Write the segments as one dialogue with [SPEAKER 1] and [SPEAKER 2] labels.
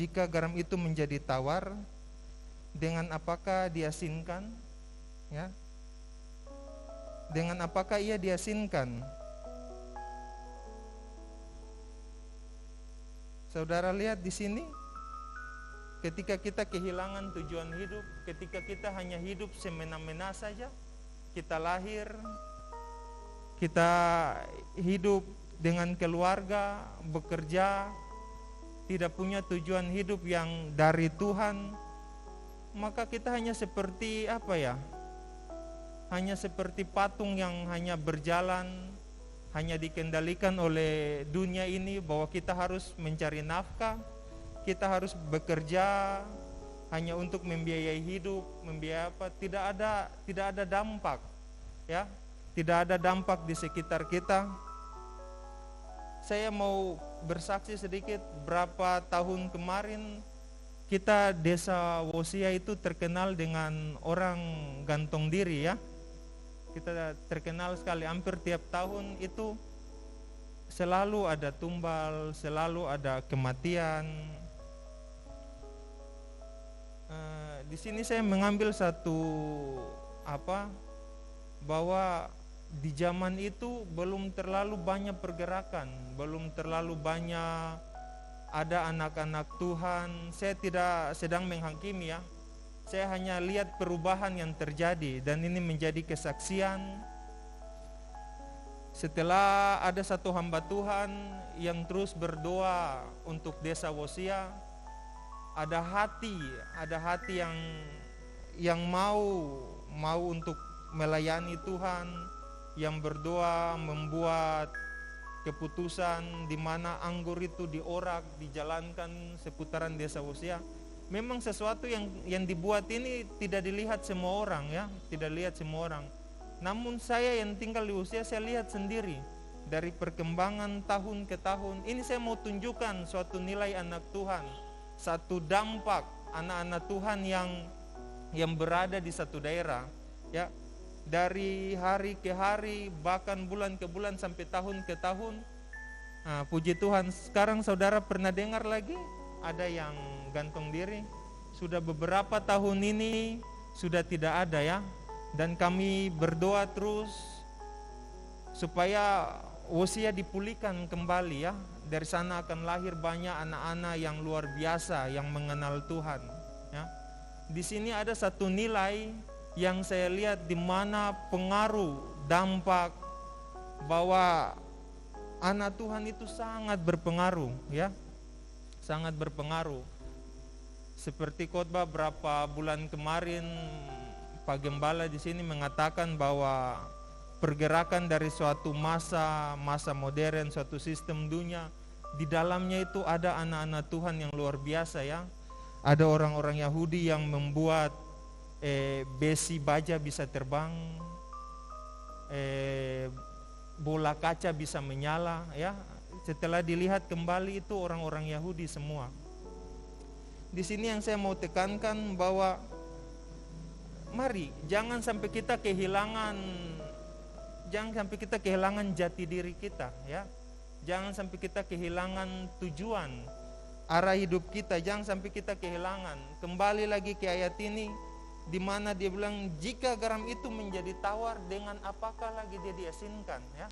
[SPEAKER 1] jika garam itu menjadi tawar, dengan apakah diasinkan? Ya. Dengan apakah ia diasinkan? Saudara lihat di sini, ketika kita kehilangan tujuan hidup, ketika kita hanya hidup semena-mena saja, kita lahir, kita hidup dengan keluarga, bekerja, tidak punya tujuan hidup yang dari Tuhan, maka kita hanya seperti apa ya? Hanya seperti patung yang hanya berjalan, hanya dikendalikan oleh dunia ini, bahwa kita harus mencari nafkah, kita harus bekerja hanya untuk membiayai hidup, membiayai apa? Tidak ada dampak, ya, tidak ada dampak di sekitar kita. Saya mau bersaksi sedikit, berapa tahun kemarin kita desa Wosia itu terkenal dengan orang gantung diri, ya. Kita terkenal sekali, hampir tiap tahun itu selalu ada tumbal, selalu ada kematian. Di sini saya mengambil satu bahwa di zaman itu belum terlalu banyak pergerakan, belum terlalu banyak ada anak-anak Tuhan. Saya tidak sedang menghakimi, ya. Saya hanya lihat perubahan yang terjadi, dan ini menjadi kesaksian. Setelah ada satu hamba Tuhan yang terus berdoa untuk desa Wosia, ada hati yang mau untuk melayani Tuhan, yang berdoa membuat keputusan di mana anggur itu diorak, dijalankan seputaran desa Wosia. Memang sesuatu yang dibuat ini tidak dilihat semua orang, ya, tidak lihat semua orang. Namun saya yang tinggal di Wosia, saya lihat sendiri dari perkembangan tahun ke tahun. Ini saya mau tunjukkan suatu nilai anak Tuhan, satu dampak anak-anak Tuhan yang berada di satu daerah, ya. Dari hari ke hari, bahkan bulan ke bulan, sampai tahun ke tahun. Nah, puji Tuhan, sekarang saudara pernah dengar lagi ada yang gantung diri? Sudah beberapa tahun ini sudah tidak ada, ya. Dan kami berdoa terus supaya Wosia dipulihkan kembali, ya. Dari sana akan lahir banyak anak-anak yang luar biasa yang mengenal Tuhan, ya. Di sini ada satu nilai yang saya lihat di mana pengaruh, dampak bahwa anak Tuhan itu sangat berpengaruh, ya. Sangat berpengaruh. Seperti khotbah berapa bulan kemarin, Pak Gembala di sini mengatakan bahwa pergerakan dari suatu masa modern, suatu sistem dunia, di dalamnya itu ada anak-anak Tuhan yang luar biasa, ya. Ada orang-orang Yahudi yang membuat besi baja bisa terbang, bola kaca bisa menyala, ya. Setelah dilihat kembali itu orang-orang Yahudi semua. Di sini yang saya mau tekankan bahwa mari jangan sampai kita kehilangan jati diri kita, ya. Jangan sampai kita kehilangan tujuan, arah hidup kita, jangan sampai kita kehilangan. Kembali lagi ke ayat ini, di mana dia bilang jika garam itu menjadi tawar, dengan apakah lagi dia diasinkan, ya.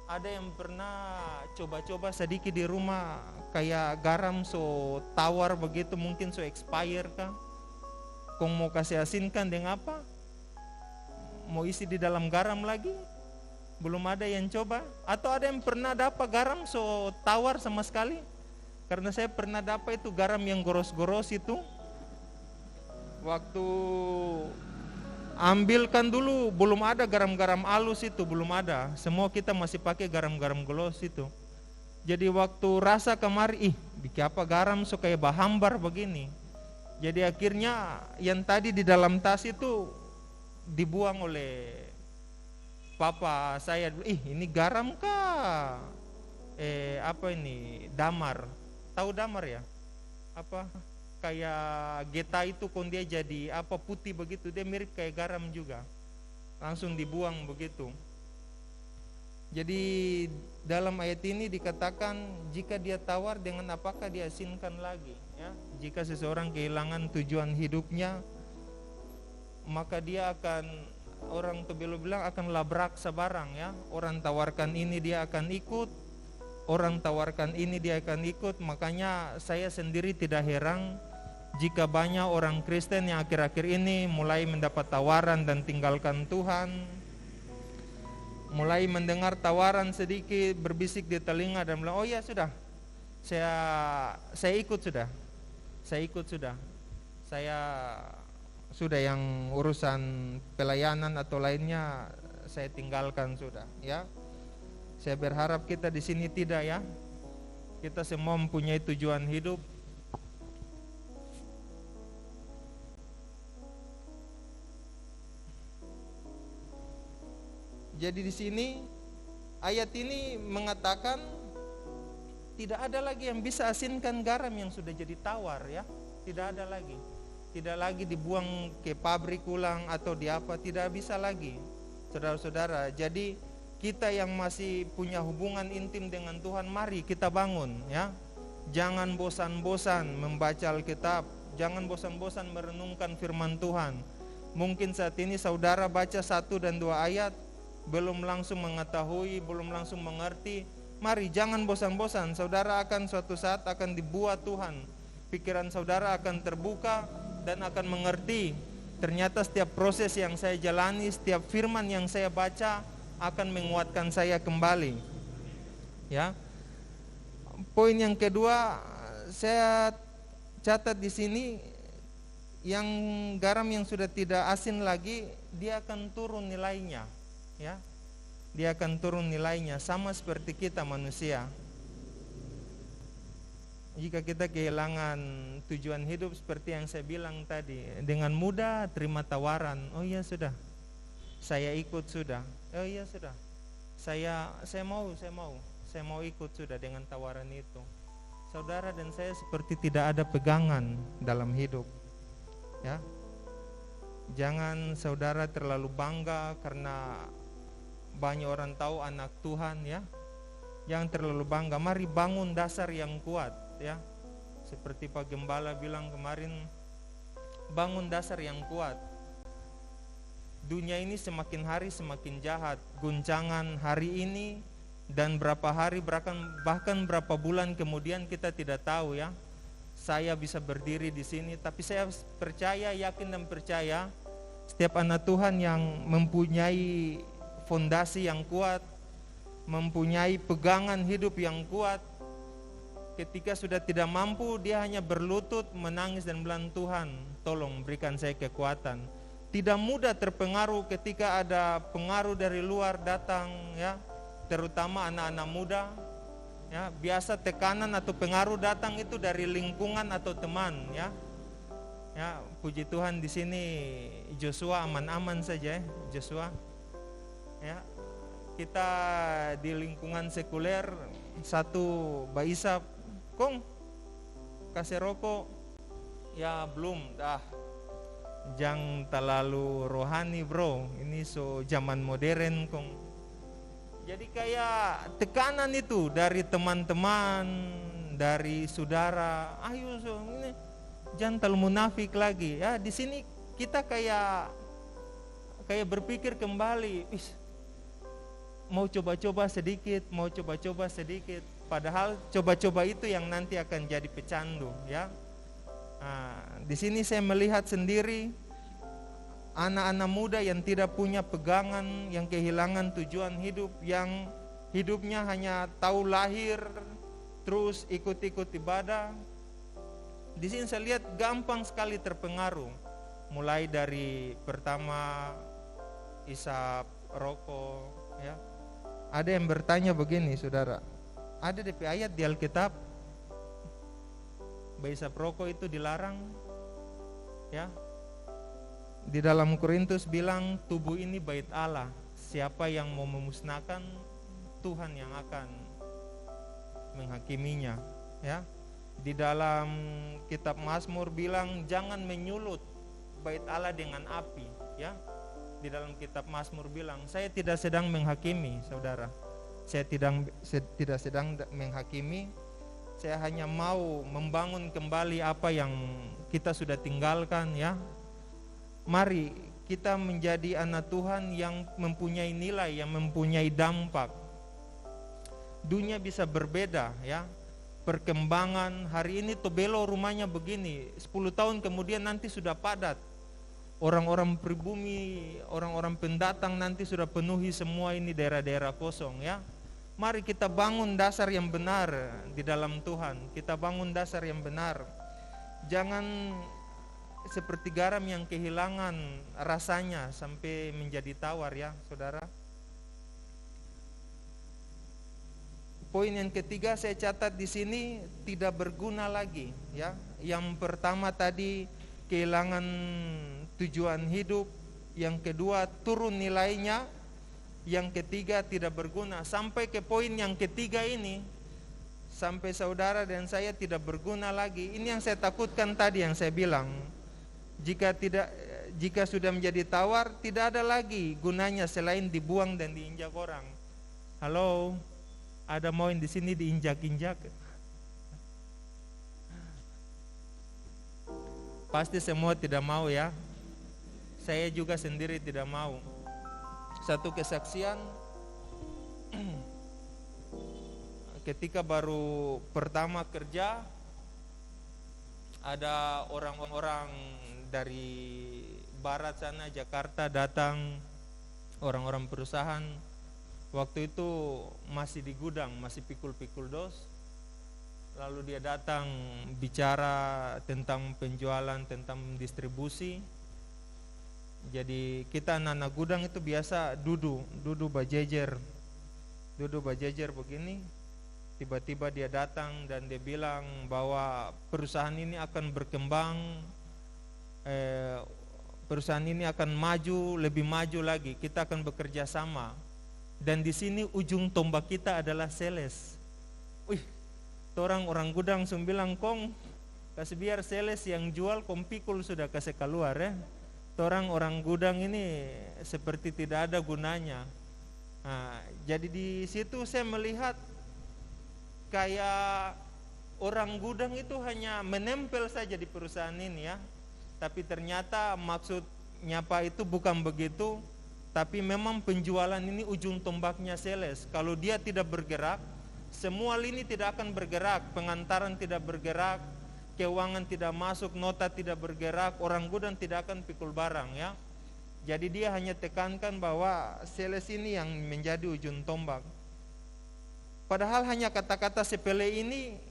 [SPEAKER 1] Ada yang pernah coba-coba sedikit di rumah, kayak garam so tawar begitu, mungkin so expire kah? Kong mau kasih asinkan dengan apa? Mau isi di dalam garam lagi? Belum ada yang coba? Atau ada yang pernah dapat garam so tawar sama sekali? Karena saya pernah dapat itu garam yang goros-goros itu. Waktu ambilkan dulu, belum ada garam-garam halus itu, belum ada. Semua kita masih pakai garam-garam gloss itu. Jadi waktu rasa kemari, bikin apa garam so kayak bahambar begini. Jadi akhirnya yang tadi di dalam tas itu dibuang oleh papa saya. Ini garam kah? Apa ini? Damar. Tahu damar, ya? Apa? Kayak geta itu kon dia jadi apa putih begitu, dia mirip kayak garam juga. Langsung dibuang begitu. Jadi dalam ayat ini dikatakan jika dia tawar, dengan apakah dia asinkan lagi, ya. Jika seseorang kehilangan tujuan hidupnya, maka dia akan, orang Tobelo bilang, akan labrak sebarang, ya. Orang tawarkan ini dia akan ikut, orang tawarkan ini dia akan ikut. Makanya saya sendiri tidak heran jika banyak orang Kristen yang akhir-akhir ini mulai mendapat tawaran dan tinggalkan Tuhan, mulai mendengar tawaran sedikit berbisik di telinga dan bilang, oh ya sudah, saya ikut sudah, saya sudah yang urusan pelayanan atau lainnya saya tinggalkan sudah, ya. Saya berharap kita di sini tidak, ya. Kita semua mempunyai tujuan hidup. Jadi di sini ayat ini mengatakan tidak ada lagi yang bisa asinkan garam yang sudah jadi tawar, ya. Tidak ada lagi. Tidak lagi dibuang ke pabrik ulang atau di apa, tidak bisa lagi. Saudara-saudara, jadi kita yang masih punya hubungan intim dengan Tuhan, mari kita bangun, ya. Jangan bosan-bosan membaca Alkitab, jangan bosan-bosan merenungkan firman Tuhan. Mungkin saat ini saudara baca 1 dan 2 ayat belum langsung mengetahui, belum langsung mengerti. Mari jangan bosan-bosan, saudara akan suatu saat akan dibuat Tuhan. Pikiran saudara akan terbuka dan akan mengerti. Ternyata setiap proses yang saya jalani, setiap firman yang saya baca akan menguatkan saya kembali. Ya. Poin yang kedua saya catat di sini, yang garam yang sudah tidak asin lagi, dia akan turun nilainya. Ya, dia akan turun nilainya, sama seperti kita manusia. Jika kita kehilangan tujuan hidup seperti yang saya bilang tadi, dengan mudah terima tawaran, oh iya sudah, saya ikut sudah, oh iya sudah, saya mau ikut sudah dengan tawaran itu. Saudara dan saya seperti tidak ada pegangan dalam hidup, ya. Jangan saudara terlalu bangga karena banyak orang tahu anak Tuhan, ya. Jangan terlalu bangga. Mari bangun dasar yang kuat, ya. Seperti Pak Gembala bilang kemarin, bangun dasar yang kuat. Dunia ini semakin hari semakin jahat. Guncangan hari ini dan berapa hari, bahkan berapa bulan kemudian kita tidak tahu, ya. Saya bisa berdiri di sini, tapi saya percaya, yakin dan percaya setiap anak Tuhan yang mempunyai fondasi yang kuat, mempunyai pegangan hidup yang kuat, ketika sudah tidak mampu, dia hanya berlutut, menangis dan bilang, Tuhan tolong berikan saya kekuatan. Tidak mudah terpengaruh ketika ada pengaruh dari luar datang, ya, terutama anak-anak muda, ya. Biasa tekanan atau pengaruh datang itu dari lingkungan atau teman, ya. Ya, puji Tuhan di sini Joshua aman-aman saja, ya, Joshua. Ya, kita di lingkungan sekuler, satu Baisap, Kong kasih rokok, ya belum, jangan terlalu rohani bro, ini so zaman modern Kong. Jadi kayak tekanan itu dari teman-teman, dari saudara, ayo so ini jangan terlalu munafik lagi, ya. Di sini kita kayak berpikir kembali, mau coba-coba sedikit, padahal coba-coba itu yang nanti akan jadi pecandu, ya. Nah, di sini saya melihat sendiri anak-anak muda yang tidak punya pegangan, yang kehilangan tujuan hidup, yang hidupnya hanya tahu lahir terus ikut-ikut ibadah. Di sini saya lihat gampang sekali terpengaruh, mulai dari pertama isap rokok, ya. Ada yang bertanya begini, saudara, ada DP ayat di Alkitab isap rokok itu dilarang, ya. Di dalam Korintus bilang tubuh ini bait Allah, siapa yang mau memusnahkan, Tuhan yang akan menghakiminya, ya. Di dalam kitab Mazmur bilang jangan menyulut bait Allah dengan api, ya. Di dalam kitab Mazmur bilang, saya tidak sedang menghakimi, saudara. Saya tidak sedang menghakimi. Saya hanya mau membangun kembali apa yang kita sudah tinggalkan ya. Mari kita menjadi anak Tuhan yang mempunyai nilai, yang mempunyai dampak. Dunia bisa berbeda ya. Perkembangan hari ini Tobelo rumahnya begini, 10 tahun kemudian nanti sudah padat. Orang-orang pribumi, orang-orang pendatang nanti sudah penuhi semua ini daerah-daerah kosong ya. Mari kita bangun dasar yang benar di dalam Tuhan. Kita bangun dasar yang benar. Jangan seperti garam yang kehilangan rasanya sampai menjadi tawar ya, saudara. Poin yang ketiga saya catat di sini, tidak berguna lagi ya. Yang pertama tadi kehilangan tujuan hidup, yang kedua turun nilainya, yang ketiga tidak berguna. Sampai ke poin yang ketiga ini, sampai saudara dan saya tidak berguna lagi. Ini yang saya takutkan tadi yang saya bilang. Jika sudah menjadi tawar, tidak ada lagi gunanya selain dibuang dan diinjak orang. Halo, ada mau yang di sini diinjak-injak? Pasti semua tidak mau ya. Saya juga sendiri tidak mau. Satu kesaksian, ketika baru pertama kerja, ada orang-orang dari barat sana, Jakarta datang, orang-orang perusahaan. Waktu itu masih di gudang, masih pikul-pikul dos. Lalu dia datang bicara tentang penjualan, tentang distribusi. Jadi kita anak-anak gudang itu biasa duduk berjejer begini. Tiba-tiba dia datang dan dia bilang bahwa perusahaan ini akan berkembang, perusahaan ini akan maju, lebih maju lagi. Kita akan bekerja sama. Dan di sini ujung tombak kita adalah sales. Orang gudang bilang, kong kasih biar sales yang jual, kong pikul sudah kasih keluar ya. Orang gudang ini seperti tidak ada gunanya. Nah, jadi di situ saya melihat kayak orang gudang itu hanya menempel saja di perusahaan ini ya. Tapi ternyata maksudnya Pak itu bukan begitu. Tapi memang penjualan ini ujung tombaknya sales. Kalau dia tidak bergerak, semua lini tidak akan bergerak. Pengantaran tidak bergerak, keuangan tidak masuk, nota tidak bergerak, orang gudang tidak akan pikul barang ya. Jadi dia hanya tekankan bahwa sales ini yang menjadi ujung tombak. Padahal hanya kata-kata sepele ini,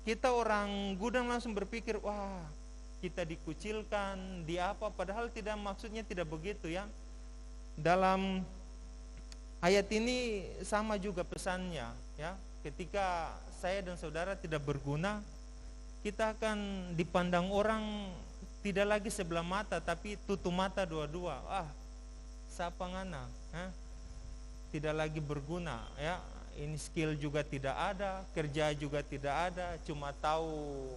[SPEAKER 1] kita orang gudang langsung berpikir, wah kita dikucilkan, di apa, padahal tidak, maksudnya tidak begitu ya. Dalam ayat ini sama juga pesannya ya. Ketika saya dan saudara tidak berguna, kita akan dipandang orang tidak lagi sebelah mata, tapi tutup mata dua-dua. Siapa ngana? Tidak lagi berguna ya. Ini skill juga tidak ada, kerja juga tidak ada, cuma tahu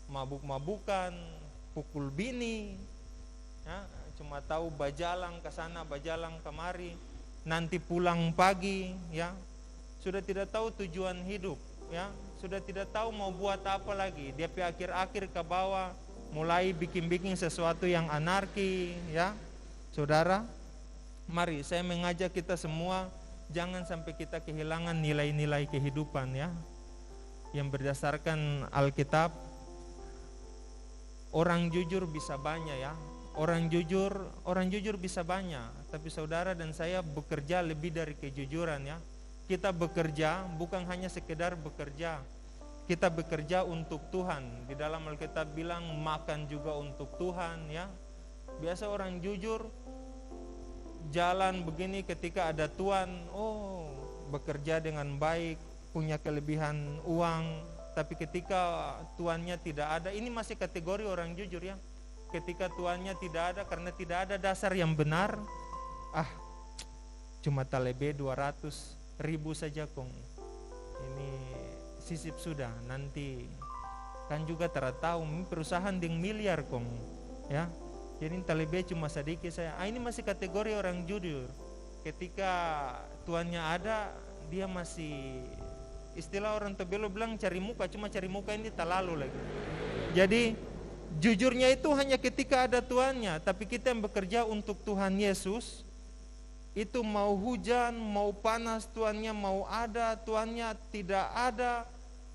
[SPEAKER 1] mabuk-mabukan, pukul bini ya, cuma tahu bajalang ke sana, bajalang kemari, nanti pulang pagi ya. Sudah tidak tahu tujuan hidup ya, sudah tidak tahu mau buat apa lagi. Dia akhir-akhir ke bawah mulai bikin-bikin sesuatu yang anarki ya. Saudara, mari saya mengajak kita semua, jangan sampai kita kehilangan nilai-nilai kehidupan ya, yang berdasarkan Alkitab. Orang jujur bisa banyak ya, orang jujur bisa banyak. Tapi saudara dan saya bekerja lebih dari kejujuran ya. Kita bekerja bukan hanya sekedar bekerja, kita bekerja untuk Tuhan. Di dalam Alkitab bilang makan juga untuk Tuhan ya. Biasa orang jujur jalan begini ketika ada tuan, bekerja dengan baik, punya kelebihan uang. Tapi ketika tuannya tidak ada, ini masih kategori orang jujur ya. Ketika tuannya tidak ada karena tidak ada dasar yang benar, cuma talebe 200.000 saja kong, ini sisip sudah, nanti kan juga tahu perusahaan dengan miliar kong ya. Jadi talebe cuma sedikit saya. Ini masih kategori orang jujur. Ketika tuannya ada, dia masih, istilah orang Tobelo bilang cari muka, cuma cari muka ini terlalu lagi. Jadi jujurnya itu hanya ketika ada Tuhannya, tapi kita yang bekerja untuk Tuhan Yesus, itu mau hujan, mau panas Tuhannya, mau ada Tuhannya, tidak ada,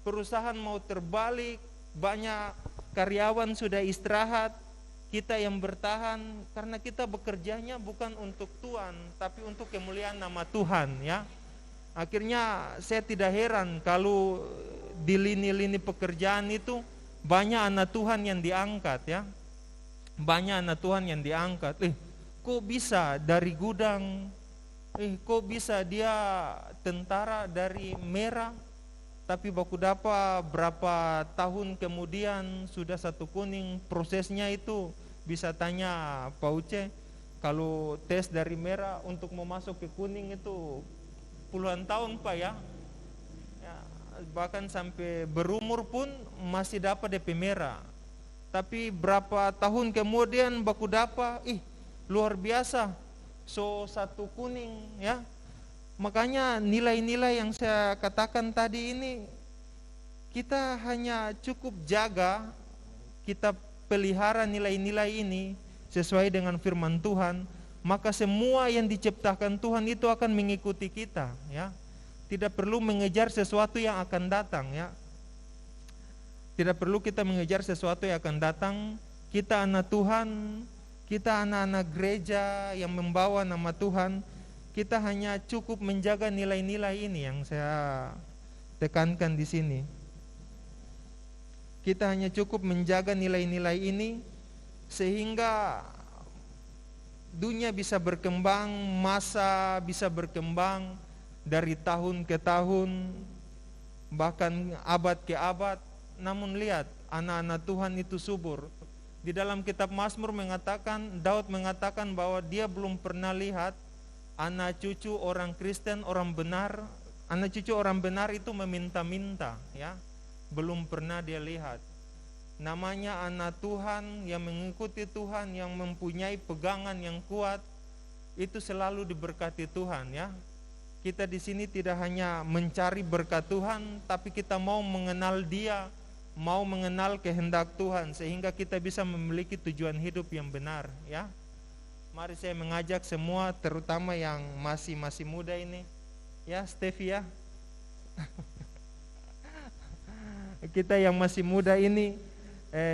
[SPEAKER 1] perusahaan mau terbalik, banyak karyawan sudah istirahat, kita yang bertahan karena kita bekerjanya bukan untuk Tuhan, tapi untuk kemuliaan nama Tuhan, ya. Akhirnya saya tidak heran kalau di lini-lini pekerjaan itu banyak anak Tuhan yang diangkat, ya. Banyak anak Tuhan yang diangkat. Kok bisa dari gudang? Kok bisa dia tentara dari merah? Tapi baku dapat berapa tahun kemudian sudah satu kuning. Prosesnya itu bisa tanya Pak Uce, kalau tes dari merah untuk mau masuk ke kuning itu puluhan tahun Pak, ya. Bahkan sampai berumur pun masih dapat DP merah. Tapi berapa tahun kemudian baku dapat, luar biasa, so satu kuning, ya. Makanya nilai-nilai yang saya katakan tadi ini, kita hanya cukup jaga, kita pelihara nilai-nilai ini sesuai dengan firman Tuhan, maka semua yang diciptakan Tuhan itu akan mengikuti kita, ya. Tidak perlu mengejar sesuatu yang akan datang, ya. Tidak perlu kita mengejar sesuatu yang akan datang. Kita anak Tuhan, kita anak-anak gereja yang membawa nama Tuhan. Kita hanya cukup menjaga nilai-nilai ini yang saya tekankan di sini. Kita hanya cukup menjaga nilai-nilai ini sehingga dunia bisa berkembang, masa bisa berkembang dari tahun ke tahun, bahkan abad ke abad. Namun lihat, anak-anak Tuhan itu subur. Di dalam kitab Mazmur mengatakan, Daud mengatakan bahwa dia belum pernah lihat anak cucu orang Kristen, orang benar. Anak cucu orang benar itu meminta-minta, ya. Belum pernah dia lihat. Namanya anak Tuhan yang mengikuti Tuhan, yang mempunyai pegangan yang kuat, itu selalu diberkati Tuhan, ya. Kita di sini tidak hanya mencari berkat Tuhan, tapi kita mau mengenal Dia, mau mengenal kehendak Tuhan, sehingga kita bisa memiliki tujuan hidup yang benar, ya. Mari saya mengajak semua, terutama yang masih muda ini, ya, Steffi, ya. Kita yang masih muda ini,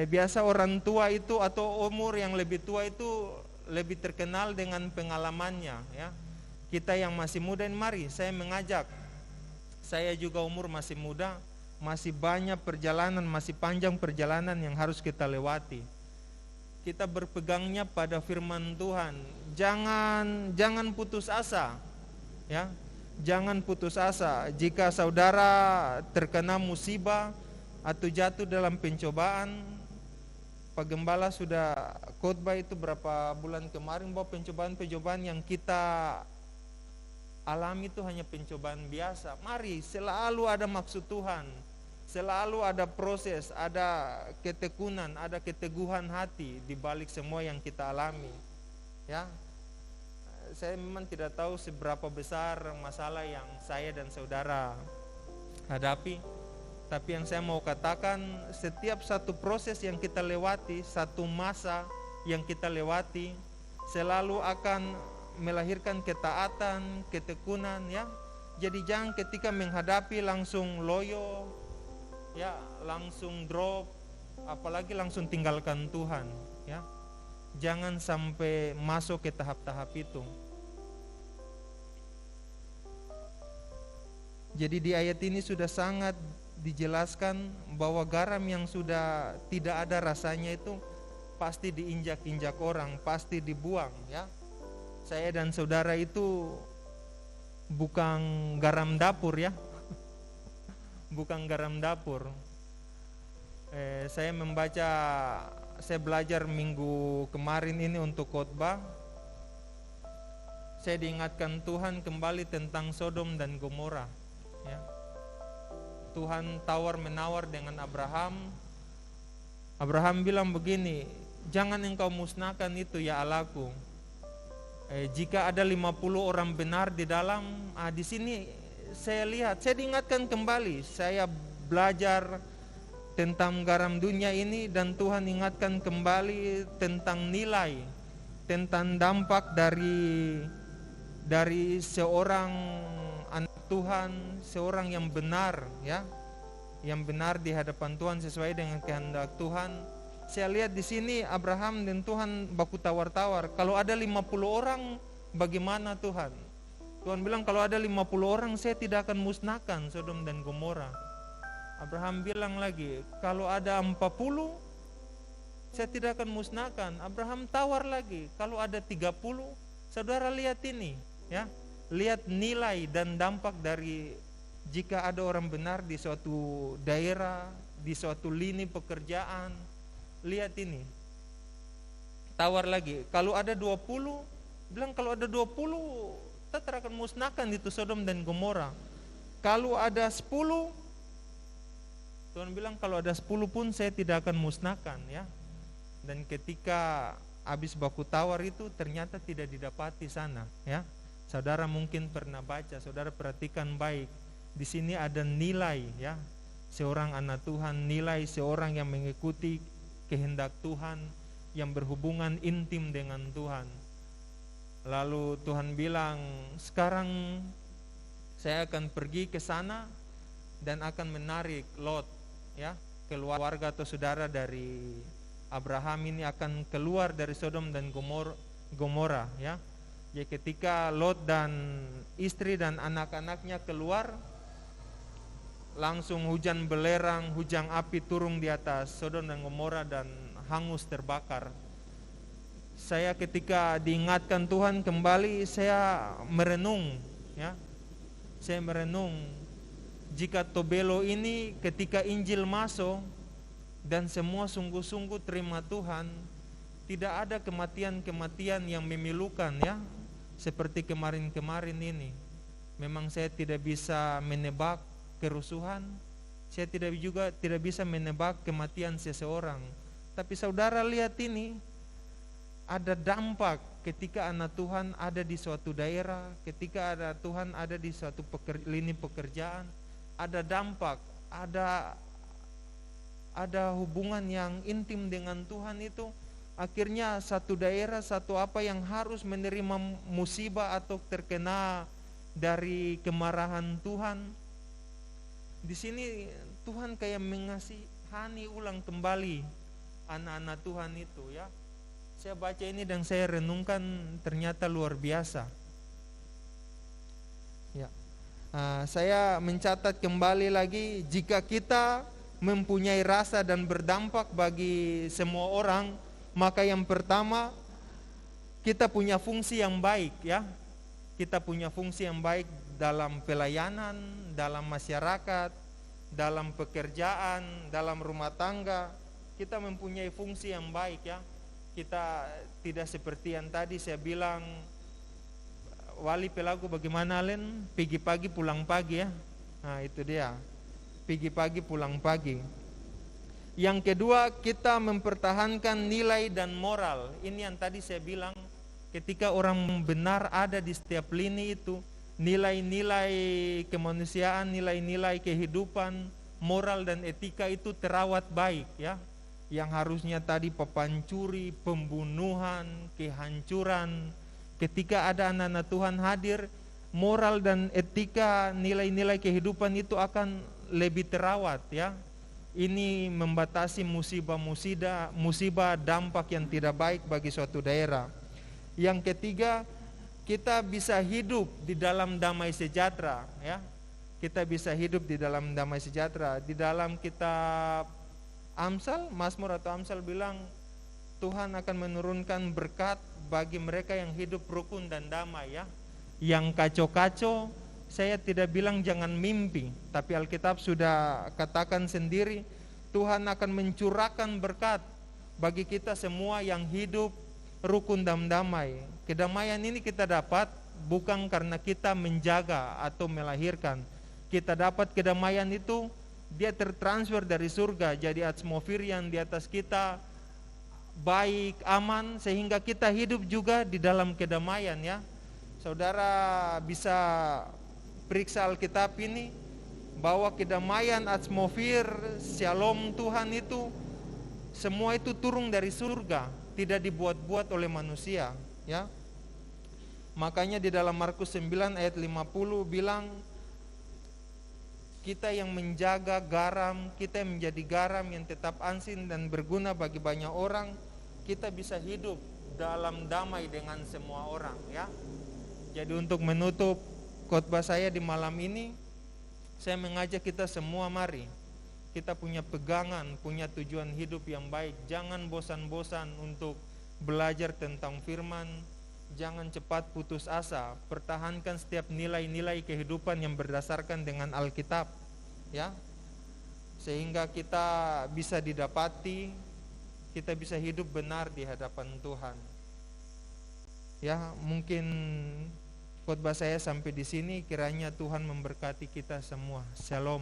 [SPEAKER 1] biasa orang tua itu atau umur yang lebih tua itu lebih terkenal dengan pengalamannya, ya. Kita yang masih muda ini, mari saya mengajak, saya juga umur masih muda, masih banyak perjalanan, masih panjang perjalanan yang harus kita lewati. Kita berpegangnya pada firman Tuhan. Jangan putus asa, ya. Jangan putus asa. Jika saudara terkena musibah atau jatuh dalam pencobaan, Pak Gembala sudah khotbah itu berapa bulan kemarin bahwa pencobaan-pencobaan yang kita alami itu hanya pencobaan biasa. Mari, selalu ada maksud Tuhan, selalu ada proses, ada ketekunan, ada keteguhan hati di balik semua yang kita alami, ya. Saya memang tidak tahu seberapa besar masalah yang saya dan saudara hadapi, tapi yang saya mau katakan, setiap satu proses yang kita lewati, satu masa yang kita lewati, selalu akan melahirkan ketaatan, ketekunan, ya. Jadi jangan ketika menghadapi langsung loyo, ya, langsung drop, apalagi langsung tinggalkan Tuhan, ya. Jangan sampai masuk ke tahap-tahap itu. Jadi di ayat ini sudah sangat dijelaskan bahwa garam yang sudah tidak ada rasanya itu pasti diinjak-injak orang, pasti dibuang, ya. Saya dan saudara itu bukan garam dapur, ya. Bukan garam dapur. Saya belajar minggu kemarin ini untuk khotbah. Saya diingatkan Tuhan kembali tentang Sodom dan Gomora, ya. Tuhan tawar-menawar dengan Abraham. Abraham bilang begini, jangan engkau musnahkan itu, ya Allahku. Jika ada 50 orang benar di dalam, di sini saya lihat, saya diingatkan kembali, saya belajar tentang garam dunia ini dan Tuhan ingatkan kembali tentang nilai, tentang dampak dari seorang anak Tuhan, seorang yang benar, ya, yang benar di hadapan Tuhan sesuai dengan kehendak Tuhan. Saya lihat di sini Abraham dan Tuhan baku tawar-tawar. Kalau ada 50 orang, bagaimana Tuhan? Tuhan bilang kalau ada 50 orang saya tidak akan musnahkan Sodom dan Gomora. Abraham bilang lagi, kalau ada 40 saya tidak akan musnahkan. Abraham tawar lagi, kalau ada 30. Saudara lihat ini, ya. Lihat nilai dan dampak dari jika ada orang benar di suatu daerah, di suatu lini pekerjaan. Lihat ini. Tawar lagi, kalau ada 20, bilang kalau ada 20 kita akan musnahkan itu Sodom dan Gomora. Kalau ada 10, Tuhan bilang kalau ada 10 pun saya tidak akan musnahkan, ya. Dan ketika habis baku tawar itu ternyata tidak didapati sana, ya. Saudara mungkin pernah baca, saudara perhatikan baik. Di sini ada nilai, ya. Seorang anak Tuhan, nilai seorang yang mengikuti kehendak Tuhan, yang berhubungan intim dengan Tuhan. Lalu Tuhan bilang, sekarang saya akan pergi ke sana dan akan menarik Lot, ya, keluarga atau saudara dari Abraham ini akan keluar dari Sodom dan Gomora, ya. Ya, ketika Lot dan istri dan anak-anaknya keluar, langsung hujan belerang, hujan api turun di atas Sodom dan Gomora dan hangus terbakar. Saya ketika diingatkan Tuhan kembali, saya merenung, ya. Saya merenung jika Tobelo ini ketika Injil masuk dan semua sungguh-sungguh terima Tuhan, tidak ada kematian-kematian yang memilukan, ya, seperti kemarin-kemarin ini. Memang saya tidak bisa menebak kerusuhan, saya tidak bisa menebak kematian seseorang. Tapi saudara lihat ini, ada dampak ketika anak Tuhan ada di suatu daerah, ketika ada Tuhan ada di suatu lini pekerjaan, ada dampak, ada hubungan yang intim dengan Tuhan itu. Akhirnya satu daerah, satu apa yang harus menerima musibah atau terkena dari kemarahan Tuhan. Di sini Tuhan kayak mengasihani ulang kembali anak-anak Tuhan itu, ya. Saya baca ini dan saya renungkan ternyata luar biasa. Ya, saya mencatat kembali lagi, jika kita mempunyai rasa dan berdampak bagi semua orang, maka yang pertama kita punya fungsi yang baik, ya. Kita punya fungsi yang baik dalam pelayanan, dalam masyarakat, dalam pekerjaan, dalam rumah tangga. Kita mempunyai fungsi yang baik, ya. Kita tidak seperti yang tadi saya bilang, wali pelagu bagaimana Len? Pergi pagi pulang pagi, ya. Nah itu dia, pergi pagi pulang pagi. Yang kedua, kita mempertahankan nilai dan moral. Ini yang tadi saya bilang, ketika orang benar ada di setiap lini itu, nilai-nilai kemanusiaan, nilai-nilai kehidupan, moral dan etika itu terawat baik, ya. Yang harusnya tadi pepancuri, pembunuhan, kehancuran, ketika ada anak-anak Tuhan hadir, moral dan etika, nilai-nilai kehidupan itu akan lebih terawat, ya. Ini membatasi musibah dampak yang tidak baik bagi suatu daerah. Yang ketiga, kita bisa hidup di dalam damai sejahtera, ya. Kita bisa hidup di dalam damai sejahtera. Di dalam kitab Amsal, Mazmur atau Amsal bilang, Tuhan akan menurunkan berkat bagi mereka yang hidup rukun dan damai, ya. Yang kacau-kacau, saya tidak bilang jangan mimpi, tapi Alkitab sudah katakan sendiri, Tuhan akan mencurahkan berkat bagi kita semua yang hidup rukun dan damai. Kedamaian ini kita dapat bukan karena kita menjaga atau melahirkan. Kita dapat kedamaian itu, dia tertransfer dari surga, jadi atmosfer yang di atas kita baik, aman, sehingga kita hidup juga di dalam kedamaian, ya. Saudara bisa periksa Alkitab ini, bahwa kedamaian atmosfer shalom Tuhan itu semua itu turun dari surga, tidak dibuat-buat oleh manusia, ya. Makanya di dalam Markus 9 ayat 50 bilang, kita yang menjaga garam, kita yang menjadi garam yang tetap asin dan berguna bagi banyak orang, kita bisa hidup dalam damai dengan semua orang, ya. Jadi untuk menutup khotbah saya di malam ini, saya mengajak kita semua, mari kita punya pegangan, punya tujuan hidup yang baik. Jangan bosan-bosan untuk belajar tentang firman. Jangan cepat putus asa. Pertahankan setiap nilai-nilai kehidupan yang berdasarkan dengan Alkitab, ya, sehingga kita bisa didapati, kita bisa hidup benar di hadapan Tuhan. Ya, mungkin khotbah saya sampai di sini. Kiranya Tuhan memberkati kita semua. Shalom.